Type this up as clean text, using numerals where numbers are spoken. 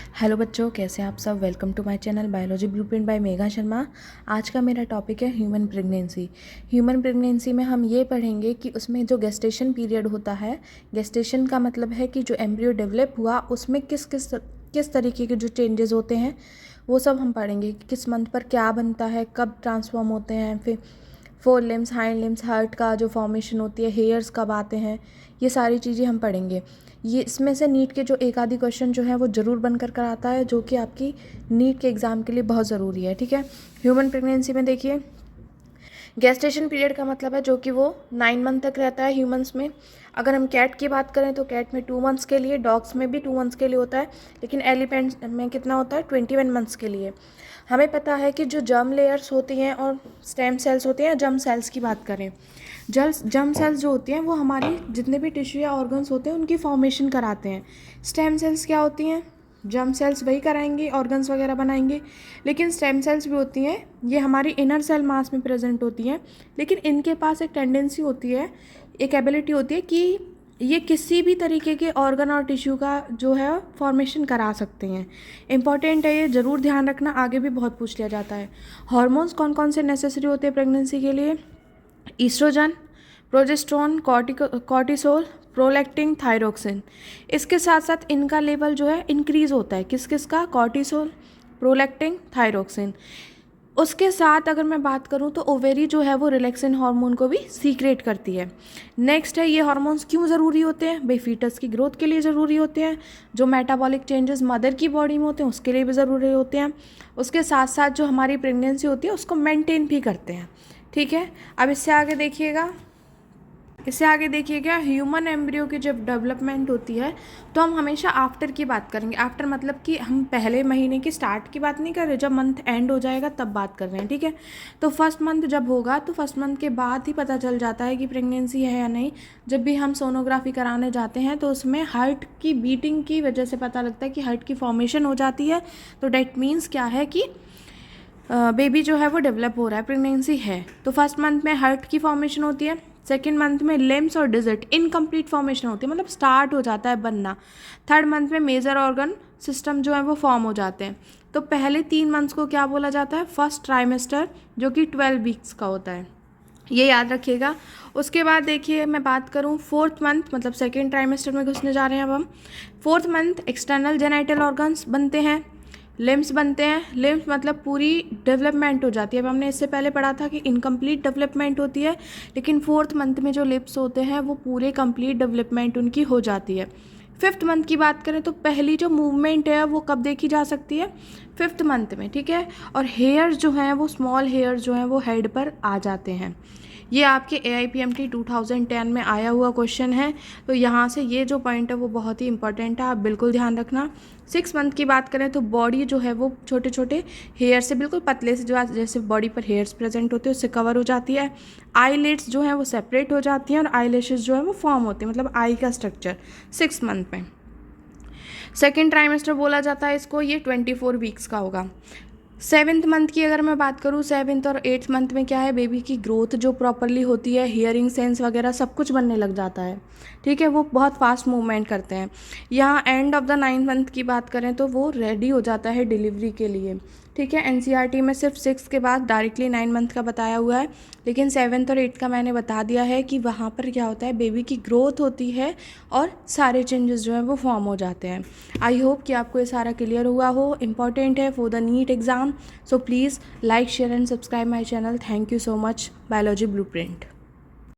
Hello बच्चों, कैसे हैं आप सब। Welcome to my channel biology blueprint by Megha Sharma. आज का मेरा टॉपिक है ह्यूमन प्रेगनेंसी। ह्यूमन प्रेगनेंसी में हम ये पढ़ेंगे कि उसमें जो गेस्टेशन पीरियड होता है, गेस्टेशन का मतलब है कि जो एम्ब्रियो डेवलप हुआ उसमें किस तरीके के जो चेंजेस होते हैं वो सब हम पढ़ेंगे। किस मंथ पर क्या बनता है, कब ट्रांसफॉर्म होते हैं, फिर four limbs, hind limbs, heart का जो फॉर्मेशन होती है, हेयर्स कब आते हैं, ये सारी चीज़ें हम पढ़ेंगे। ये इसमें से नीट के जो एक आधी क्वेश्चन जो है वो ज़रूर बनकर कर आता है, जो कि आपकी नीट के एग्ज़ाम के लिए बहुत ज़रूरी है। ठीक है। ह्यूमन प्रेगनेंसी में देखिए, गेस्टेशन पीरियड का मतलब है जो कि वो 9 मंथ तक रहता है ह्यूमंस में। अगर हम कैट की बात करें तो कैट में 2 मंथ्स के लिए, डॉग्स में भी 2 मंथ्स के लिए होता है, लेकिन एलिफेंट्स में कितना होता है, 21 मंथ्स के लिए। हमें पता है कि जो जर्म लेयर्स होती हैं और स्टेम सेल्स होते हैं, जर्म सेल्स की बात करें, जर्म सेल्स जो होती हैं वो हमारी जितने भी टिश्यू या ऑर्गन्स होते हैं उनकी फॉर्मेशन कराते हैं। स्टेम सेल्स क्या होती हैं, जर्म सेल्स वही कराएंगे, ऑर्गन्स वगैरह बनाएंगे। लेकिन स्टेम सेल्स भी होती हैं, ये हमारी इनर सेल मास में प्रेजेंट होती हैं, लेकिन इनके पास एक टेंडेंसी होती है, एक एबिलिटी होती है कि ये किसी भी तरीके के ऑर्गन और टिश्यू का जो है फॉर्मेशन करा सकते हैं। इंपॉर्टेंट है, ये ज़रूर ध्यान रखना, आगे भी बहुत पूछ लिया जाता है। हार्मोन्स कौन कौन से नेसेसरी होते हैं प्रेगनेंसी के लिए, oestrogen, progesterone, cortisol, prolactin, thyroxine. इसके साथ साथ इनका लेवल जो है इंक्रीज होता है, किस किस का, कॉर्टिसोल, प्रोलैक्टिन, थायरोक्सिन। उसके साथ अगर मैं बात करूं तो ओवेरी जो है वो रिलैक्सिन हार्मोन को भी सीक्रेट करती है। नेक्स्ट है, ये हार्मोन्स क्यों ज़रूरी होते हैं भाई, फीटस की ग्रोथ के लिए ज़रूरी होते हैं, जो मेटाबॉलिक चेंजेस मदर की बॉडी में होते हैं उसके लिए भी ज़रूरी होते हैं। उसके साथ साथ जो हमारी प्रेगनेंसी होती है उसको मेंटेन भी करते हैं। ठीक है। अब इससे आगे देखिएगा, ह्यूमन एम्ब्रियो की जब डेवलपमेंट होती है तो हम हमेशा आफ्टर की बात करेंगे। आफ्टर मतलब कि हम पहले महीने की स्टार्ट की बात नहीं कर रहे, जब मंथ एंड हो जाएगा तब बात कर रहे हैं। ठीक है। तो फर्स्ट मंथ जब होगा तो फर्स्ट मंथ के बाद ही पता चल जाता है कि प्रेगनेंसी है या नहीं। जब भी हम सोनोग्राफी कराने जाते हैं तो उसमें हार्ट की बीटिंग की वजह से पता लगता है कि हार्ट की फॉर्मेशन हो जाती है। तो डैट मीन्स क्या है कि बेबी जो है वो डेवलप हो रहा है, प्रेगनेंसी है। तो फर्स्ट मंथ में हार्ट की फॉर्मेशन होती है, सेकेंड मंथ में लिम्स और डिजिट इनकम्प्लीट फॉर्मेशन होती है, मतलब स्टार्ट हो जाता है बनना। थर्ड मंथ में मेजर ऑर्गन सिस्टम जो है वो फॉर्म हो जाते हैं। तो पहले 3 मंथ्स को क्या बोला जाता है, फर्स्ट ट्राइमेस्टर, जो कि 12 वीक्स का होता है, ये याद रखिएगा। उसके बाद देखिए, मैं बात करूँ फोर्थ मंथ मतलब सेकेंड ट्राइमेस्टर में घुसने जा रहे हैं अब हम। Fourth month external genital organs बनते हैं, लिम्स बनते हैं। लिम्स मतलब पूरी डेवलपमेंट हो जाती है। अब हमने इससे पहले पढ़ा था कि इनकम्प्लीट डेवलपमेंट होती है, लेकिन फोर्थ मंथ में जो लिप्स होते हैं वो पूरे कंप्लीट डेवलपमेंट उनकी हो जाती है। फिफ्थ मंथ की बात करें तो पहली जो मूवमेंट है वो कब देखी जा सकती है, फिफ्थ मंथ में। ठीक है। और हेयर्स जो हैं वो स्मॉल हेयर्स जो हैं वो हेड पर आ जाते हैं। ये आपके AIPMT 2010 में आया हुआ क्वेश्चन है, तो यहाँ से ये जो पॉइंट है वो बहुत ही इंपॉर्टेंट है, आप बिल्कुल ध्यान रखना। 6 मंथ की बात करें तो बॉडी जो है वो छोटे छोटे हेयर से, बिल्कुल पतले से, जो जैसे बॉडी पर हेयर्स प्रेजेंट होते हैं उससे कवर हो जाती है। आईलिड्स जो हैं वो सेपरेट हो जाती हैं और आईलैशेस जो है वो फॉर्म होते हैं, मतलब आई का स्ट्रक्चर 6 मंथ में। सेकेंड ट्राइमेस्टर बोला जाता है इसको, ये 24 वीक्स का होगा। 7th मंथ की अगर मैं बात करूँ, 7th और 8th मंथ में क्या है, बेबी की ग्रोथ जो प्रॉपरली होती है, हियरिंग सेंस वगैरह सब कुछ बनने लग जाता है। ठीक है। वो बहुत फास्ट मूवमेंट करते हैं। यहाँ end of the 9th month की बात करें तो वो रेडी हो जाता है डिलीवरी के लिए। ठीक है। NCERT में सिर्फ 6 के बाद डायरेक्टली 9 मंथ का बताया हुआ है, लेकिन 7th और 8th का मैंने बता दिया है कि वहाँ पर क्या होता है, बेबी की ग्रोथ होती है और सारे चेंजेस जो हैं वो फॉर्म हो जाते हैं। आई होप कि आपको ये सारा क्लियर हुआ हो। इम्पॉर्टेंट है for the NEET exam. So please like, share and subscribe my channel. Thank you so much. Biology Blueprint.